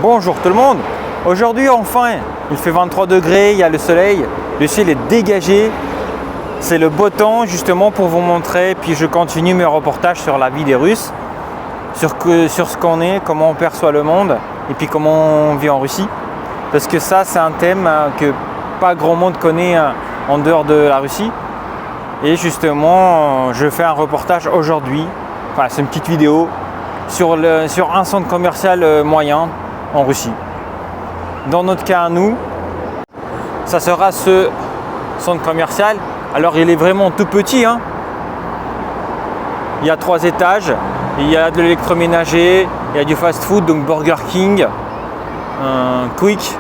Bonjour tout le monde. Aujourd'hui enfin il fait 23 degrés, il y a le soleil, le ciel est dégagé. C'est le beau temps justement pour vous montrer, puis je continue mes reportages sur la vie des Russes, sur ce qu'on est, comment on perçoit le monde et puis comment on vit en Russie. Parce que ça c'est un thème que pas grand monde connaît en dehors de la Russie. Et justement je fais un reportage aujourd'hui, enfin c'est une petite vidéo sur un centre commercial moyen en Russie. Dans notre cas à nous, ça sera ce centre commercial. Alors il est vraiment tout petit, hein. Il y a 3 étages, il y a de l'électroménager, il y a du fast-food, donc Burger King, Quick.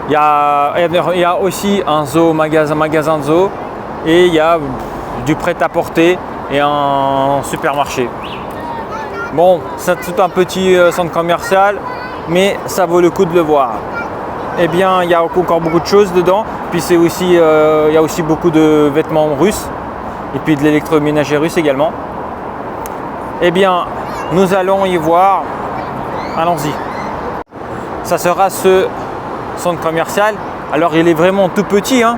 Il y a aussi un zoo, magasin de zoo, et il y a du prêt-à-porter et un supermarché. Bon, c'est tout un petit centre commercial, mais ça vaut le coup de le voir. Eh bien, il y a encore beaucoup de choses dedans. Puis il y a aussi beaucoup de vêtements russes et puis de l'électroménager russe également. Eh bien, nous allons y voir. Allons-y. Ça sera ce centre commercial. Alors, il est vraiment tout petit, hein.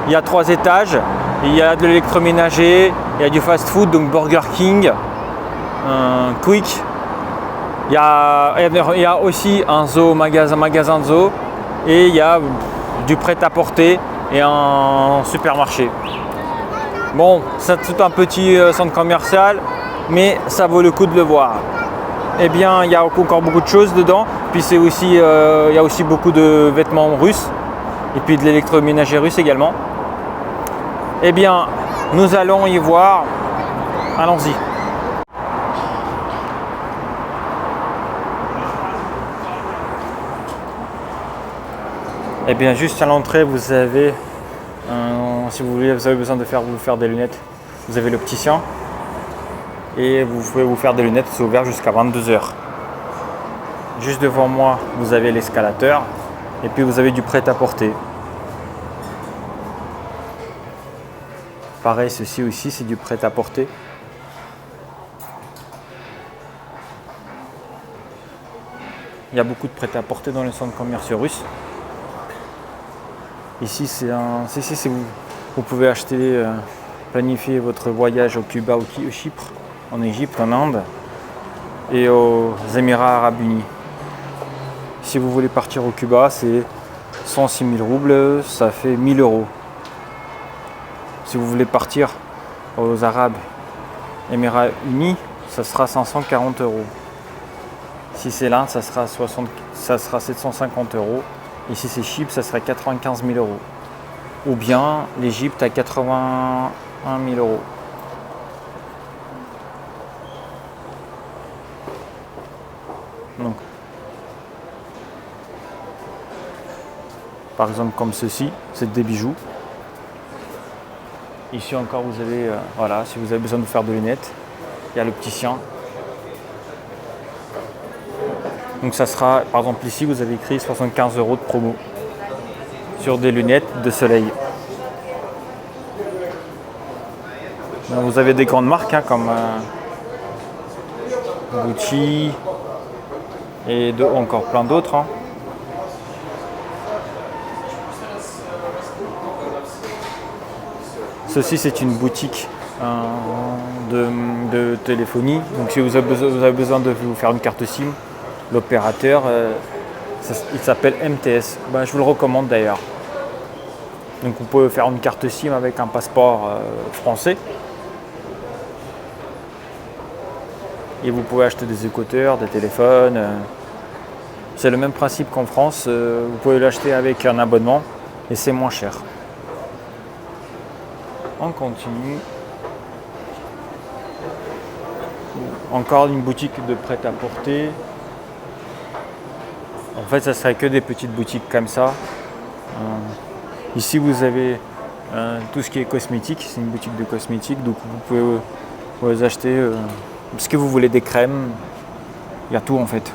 Il y a 3 étages, il y a de l'électroménager, il y a du fast-food, donc Burger King, Quick. Il y a aussi un zoo, magasin de zoo, et il y a du prêt-à-porter et un supermarché. Bon, c'est tout un petit centre commercial, mais ça vaut le coup de le voir. Eh bien, il y a encore beaucoup de choses dedans. Puis il y a aussi beaucoup de vêtements russes et puis de l'électroménager russe également. Eh bien, nous allons y voir. Allons-y. Et bien juste à l'entrée vous avez, si vous avez besoin de vous faire des lunettes, vous avez l'opticien et vous pouvez vous faire des lunettes, c'est ouvert jusqu'à 22h. Juste devant moi vous avez l'escalateur et puis vous avez du prêt-à-porter. Pareil, ceci aussi c'est du prêt-à-porter. Il y a beaucoup de prêt-à-porter dans les centres commerciaux russes. Ici, vous pouvez acheter, planifier votre voyage au Cuba, au Chypre, en Égypte, en Inde et aux Émirats Arabes Unis. Si vous voulez partir au Cuba, c'est 106 000 roubles, ça fait 1 000 euros. Si vous voulez partir aux Émirats Unis, ça sera 540 euros. Si c'est l'Inde, ça sera 750 euros. Et si c'est Chypre, ça serait 95 000 euros. Ou bien l'Égypte à 81 000 euros. Donc, par exemple comme ceci, c'est des bijoux. Ici encore vous avez, voilà, si vous avez besoin de faire des lunettes, il y a l'opticien. Donc ça sera, par exemple ici vous avez écrit 75 euros de promo sur des lunettes de soleil. Donc vous avez des grandes marques comme Gucci et encore plein d'autres. Hein. Ceci c'est une boutique de téléphonie. Donc si vous avez besoin de vous faire une carte SIM, l'opérateur, il s'appelle MTS. Je vous le recommande d'ailleurs. Donc vous pouvez faire une carte SIM avec un passeport français. Et vous pouvez acheter des écouteurs, des téléphones. C'est le même principe qu'en France. Vous pouvez l'acheter avec un abonnement et c'est moins cher. On continue. Encore une boutique de prêt-à-porter. En fait, ça serait que des petites boutiques comme ça. Ici, vous avez tout ce qui est cosmétique. C'est une boutique de cosmétiques, donc vous pouvez acheter ce que vous voulez, des crèmes. Il y a tout en fait.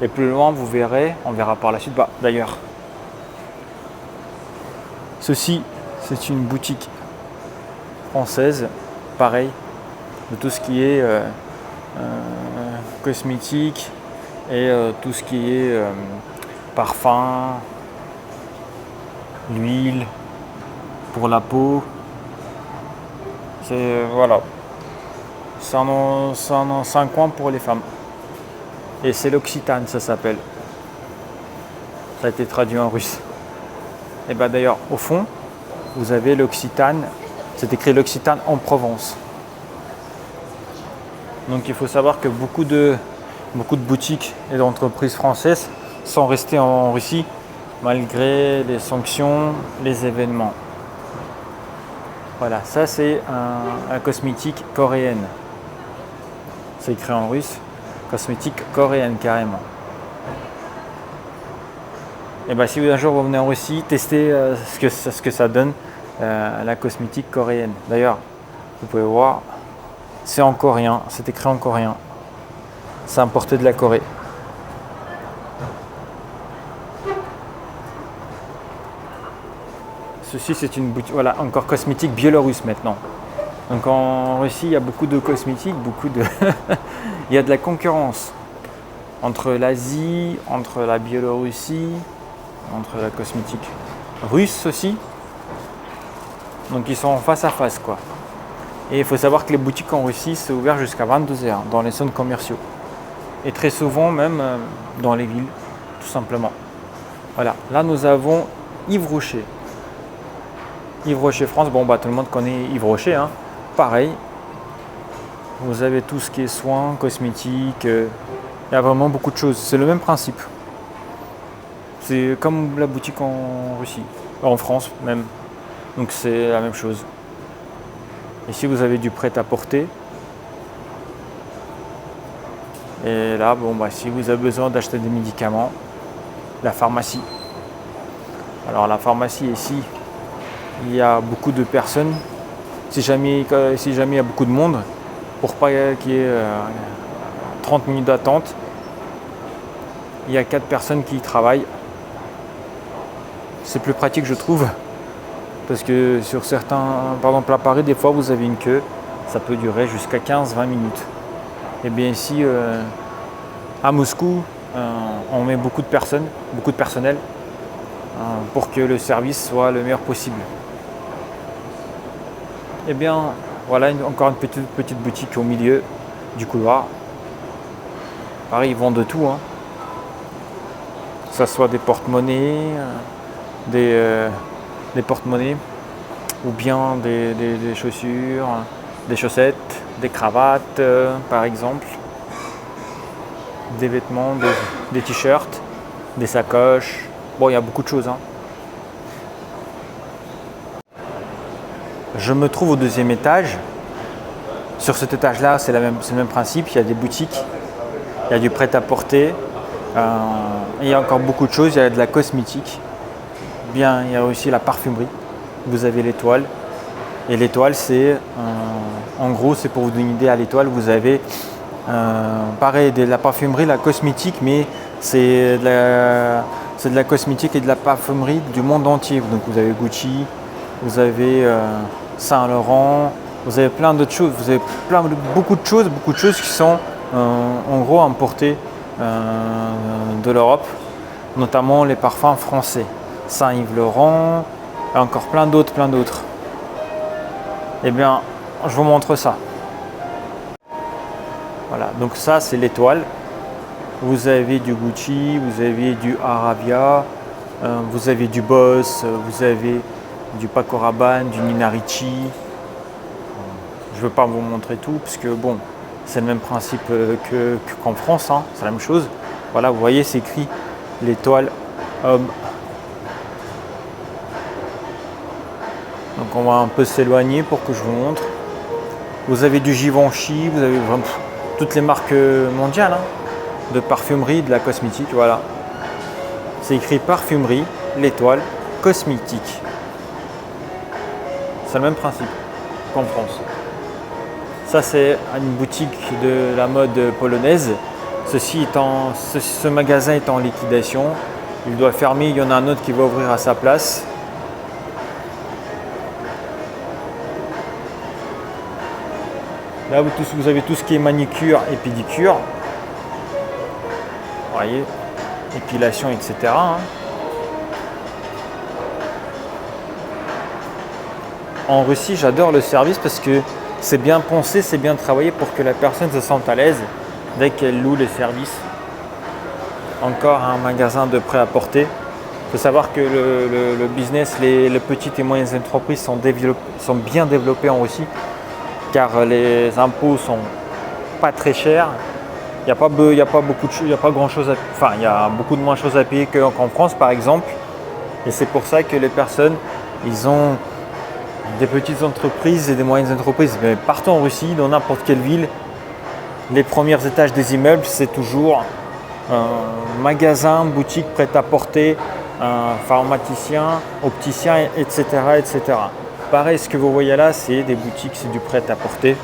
Et plus loin, vous verrez, on verra par la suite. D'ailleurs, ceci, c'est une boutique française, pareil, de tout ce qui est cosmétiques et tout ce qui est parfum, l'huile pour la peau. C'est voilà, c'est un coin pour les femmes. Et c'est l'Occitane, ça s'appelle. Ça a été traduit en russe. Et bien d'ailleurs, au fond, vous avez l'Occitane. C'est écrit l'Occitane en Provence. Donc il faut savoir que beaucoup de boutiques et d'entreprises françaises sont restées en Russie malgré les sanctions, les événements. Voilà, ça c'est un cosmétique coréenne. C'est écrit en russe, cosmétique coréenne carrément. Et bien si un jour vous venez en Russie, testez ce que ça donne, la cosmétique coréenne. D'ailleurs, vous pouvez voir, c'est en coréen, c'est écrit en coréen. C'est importé de la Corée. Ceci c'est une boutique, voilà, encore cosmétique biélorusse maintenant. Donc en Russie, il y a beaucoup de cosmétiques, il y a de la concurrence entre l'Asie, entre la Biélorussie, entre la cosmétique russe aussi. Donc ils sont face à face quoi. Et il faut savoir que les boutiques en Russie, c'est ouvert jusqu'à 22h dans les centres commerciaux. Et très souvent même dans les villes, tout simplement. Voilà, là nous avons Yves Rocher. Yves Rocher France, bon bah tout le monde connaît Yves Rocher, hein. Pareil. Vous avez tout ce qui est soins, cosmétiques, il y a vraiment beaucoup de choses. C'est le même principe. C'est comme la boutique en Russie, en France même. Donc c'est la même chose. Ici vous avez du prêt-à-porter. Et là, bon bah si vous avez besoin d'acheter des médicaments, la pharmacie. Alors la pharmacie ici, il y a beaucoup de personnes. Si jamais il y a beaucoup de monde, pour pas qu'il y ait 30 minutes d'attente, il y a 4 personnes qui y travaillent. C'est plus pratique je trouve. Parce que sur certains, par exemple à Paris, des fois vous avez une queue, ça peut durer jusqu'à 15-20 minutes. Et bien ici, à Moscou, on met beaucoup de personnes, beaucoup de personnel, pour que le service soit le meilleur possible. Et bien voilà, encore une petite boutique au milieu du couloir. Pareil, ils vendent de tout, hein. Que ce soit des porte-monnaies, des porte-monnaies ou bien des chaussures, des chaussettes, des cravates par exemple, des vêtements, des t-shirts, des sacoches. Bon, il y a beaucoup de choses, hein. Je me trouve au 2e étage. Sur cet étage-là, c'est le même principe. Il y a des boutiques, il y a du prêt-à-porter, il y a encore beaucoup de choses. Il y a de la cosmétique. Bien, il y a aussi la parfumerie. Vous avez l'Étoile. Et l'Étoile, c'est, en gros, c'est pour vous donner une idée, à l'Étoile, vous avez pareil, de la parfumerie, la cosmétique, mais c'est de la cosmétique et de la parfumerie du monde entier. Donc vous avez Gucci, vous avez Saint Laurent, vous avez plein d'autres choses. Vous avez beaucoup de choses qui sont en gros importées de l'Europe, notamment les parfums français. Saint Yves Laurent, et encore plein d'autres. Eh bien, je vous montre ça. Voilà, donc ça c'est l'Étoile. Vous avez du Gucci, vous avez du Arabia, vous avez du Boss, vous avez du Paco Rabanne, du Nina Ricci. Je ne veux pas vous montrer tout parce que bon, c'est le même principe qu'en France, hein, c'est la même chose. Voilà, vous voyez, c'est écrit l'Étoile homme. Donc on va un peu s'éloigner pour que je vous montre. Vous avez du Givenchy, vous avez vraiment toutes les marques mondiales, hein, de parfumerie, de la cosmétique, voilà. C'est écrit parfumerie, l'Étoile, cosmétique. C'est le même principe qu'en France. Ça c'est une boutique de la mode polonaise. Ce magasin est en liquidation. Il doit fermer, il y en a un autre qui va ouvrir à sa place. Là vous avez tout ce qui est manicure et pédicure. Vous voyez, épilation, etc. hein. En Russie, j'adore le service parce que c'est bien pensé, c'est bien travaillé pour que la personne se sente à l'aise dès qu'elle loue les services. Encore un magasin de prêt-à-porter. Il faut savoir que le business, les petites et moyennes entreprises sont bien développées en Russie car les impôts sont pas très chers. Il n'y a pas grand chose enfin, il y a beaucoup de moins choses à payer qu'en France par exemple. Et c'est pour ça que les personnes, ils ont des petites entreprises et des moyennes entreprises. Mais partout en Russie, dans n'importe quelle ville, les premiers étages des immeubles, c'est toujours un magasin, boutique prêt-à-porter, un pharmacien, opticien, etc., etc. Pareil, ce que vous voyez là, c'est des boutiques, c'est du prêt-à-porter.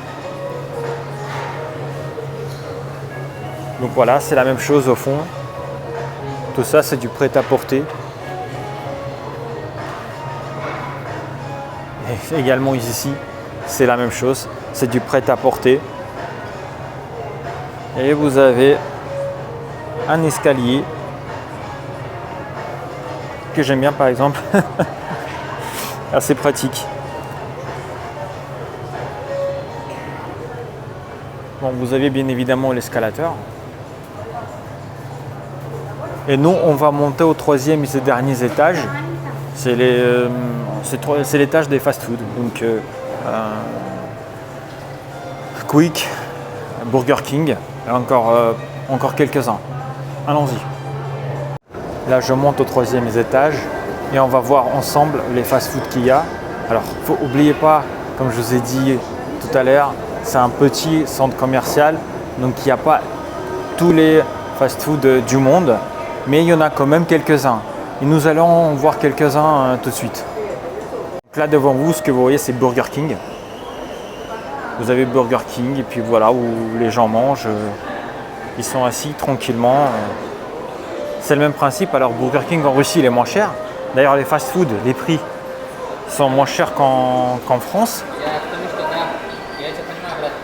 Donc voilà, c'est la même chose au fond. Tout ça, c'est du prêt-à-porter. Et également ici, c'est la même chose, c'est du prêt-à-porter. Et vous avez un escalier que j'aime bien par exemple, assez pratique. Bon, vous avez bien évidemment l'escalateur. Et nous, on va monter au 3e et derniers étages. C'est l'étage des fast-food. Donc, Quick, Burger King, et encore quelques-uns. Allons-y. Là, je monte au 3e étage et on va voir ensemble les fast-food qu'il y a. Alors, n'oubliez pas, comme je vous ai dit tout à l'heure, c'est un petit centre commercial. Donc, il n'y a pas tous les fast-food du monde, mais il y en a quand même quelques-uns. Et nous allons voir quelques-uns tout de suite. Donc là, devant vous, ce que vous voyez, c'est Burger King. Vous avez Burger King et puis voilà où les gens mangent. Ils sont assis tranquillement. C'est le même principe. Alors Burger King en Russie, il est moins cher. D'ailleurs, les fast-food, les prix sont moins chers qu'en France.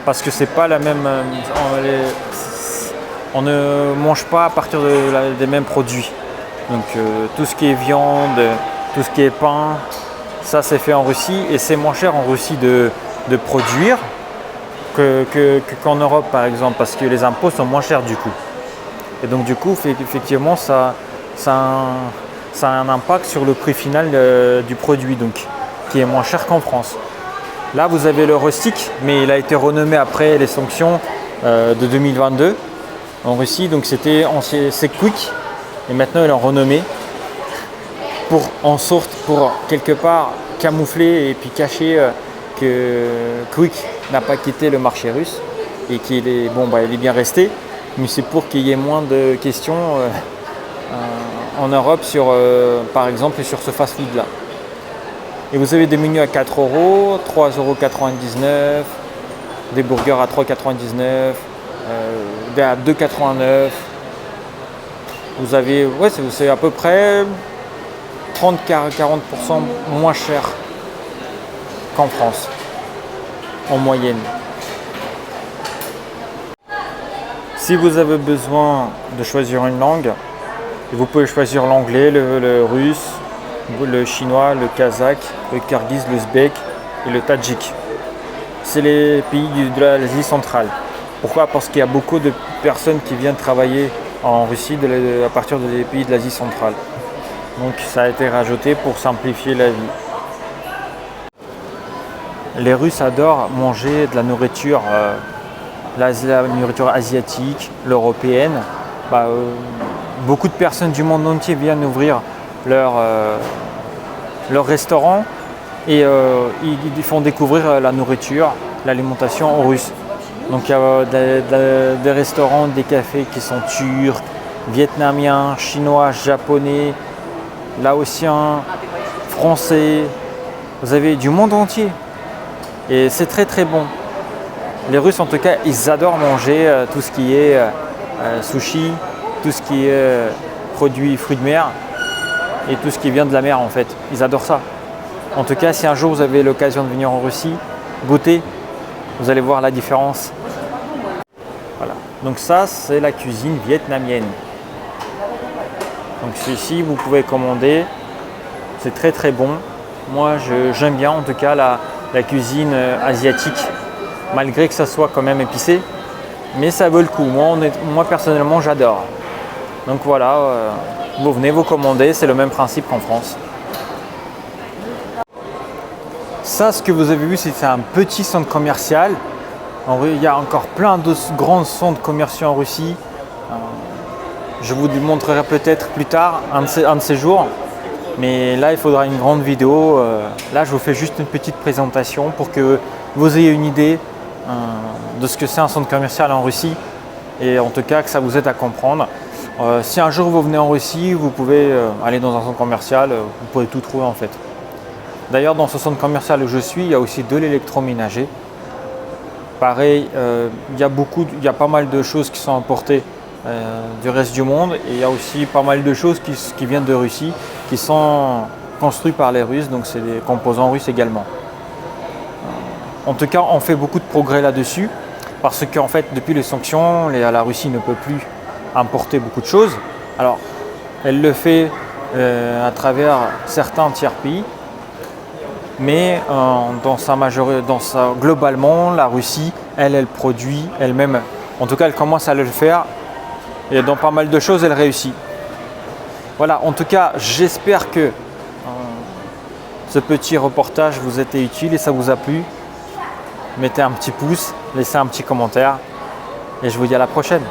Parce que c'est pas la même. On ne mange pas à partir des mêmes produits. Donc tout ce qui est viande, tout ce qui est pain, ça c'est fait en Russie et c'est moins cher en Russie de produire qu'en Europe par exemple parce que les impôts sont moins chers du coup. Et donc du coup effectivement ça a un impact sur le prix final du produit donc qui est moins cher qu'en France. Là vous avez le rustique mais il a été renommé après les sanctions de 2022 en Russie donc c'est Quick. Et maintenant, ils l'ont renommé pour quelque part camoufler et puis cacher que Quick n'a pas quitté le marché russe et qu'il est, il est bien resté. Mais c'est pour qu'il y ait moins de questions en Europe par exemple, sur ce fast-food-là. Et vous avez des menus à 4 €, 3,99 €, des burgers à 3,99 €, des à 2,89 €. Vous avez, c'est à peu près 30-40% moins cher qu'en France, en moyenne. Si vous avez besoin de choisir une langue, vous pouvez choisir l'anglais, le russe, le chinois, le kazakh, le kirghiz, l'ouzbek et le tadjik. C'est les pays de l'Asie centrale. Pourquoi ? Parce qu'il y a beaucoup de personnes qui viennent travailler en Russie à partir des pays de l'Asie centrale. Donc ça a été rajouté pour simplifier la vie. Les Russes adorent manger de la nourriture, la nourriture asiatique, l'européenne. Beaucoup de personnes du monde entier viennent ouvrir leur restaurant et ils font découvrir la nourriture, l'alimentation aux Russes. Donc il y a des restaurants, des cafés qui sont turcs, vietnamiens, chinois, japonais, laotiens, français. Vous avez du monde entier. Et c'est très très bon. Les Russes en tout cas, ils adorent manger tout ce qui est sushi, tout ce qui est produits fruits de mer et tout ce qui vient de la mer en fait. Ils adorent ça. En tout cas, si un jour vous avez l'occasion de venir en Russie, goûtez. Vous allez voir la différence. Voilà. Donc ça, c'est la cuisine vietnamienne. Donc celui-ci, vous pouvez commander. C'est très très bon. Moi, j'aime bien en tout cas la cuisine asiatique, malgré que ça soit quand même épicé. Mais ça vaut le coup. Moi personnellement, j'adore. Donc voilà, vous venez vous commander. C'est le même principe qu'en France. Ça, ce que vous avez vu, c'est un petit centre commercial. Il y a encore plein de grands centres commerciaux en Russie. Je vous montrerai peut-être plus tard, un de ces jours. Mais là, il faudra une grande vidéo. Là, je vous fais juste une petite présentation pour que vous ayez une idée de ce que c'est un centre commercial en Russie. Et en tout cas, que ça vous aide à comprendre. Si un jour vous venez en Russie, vous pouvez aller dans un centre commercial. Vous pourrez tout trouver en fait. D'ailleurs, dans ce centre commercial où je suis, il y a aussi de l'électroménager. Pareil, il y a pas mal de choses qui sont importées du reste du monde, et il y a aussi pas mal de choses qui viennent de Russie, qui sont construites par les Russes, donc c'est des composants russes également. En tout cas, on fait beaucoup de progrès là-dessus, parce qu'en fait, depuis les sanctions, la Russie ne peut plus importer beaucoup de choses. Alors, elle le fait à travers certains tiers pays, mais globalement, la Russie, elle produit elle-même. En tout cas, elle commence à le faire. Et dans pas mal de choses, elle réussit. Voilà, en tout cas, j'espère que ce petit reportage vous a été utile et ça vous a plu. Mettez un petit pouce, laissez un petit commentaire et je vous dis à la prochaine.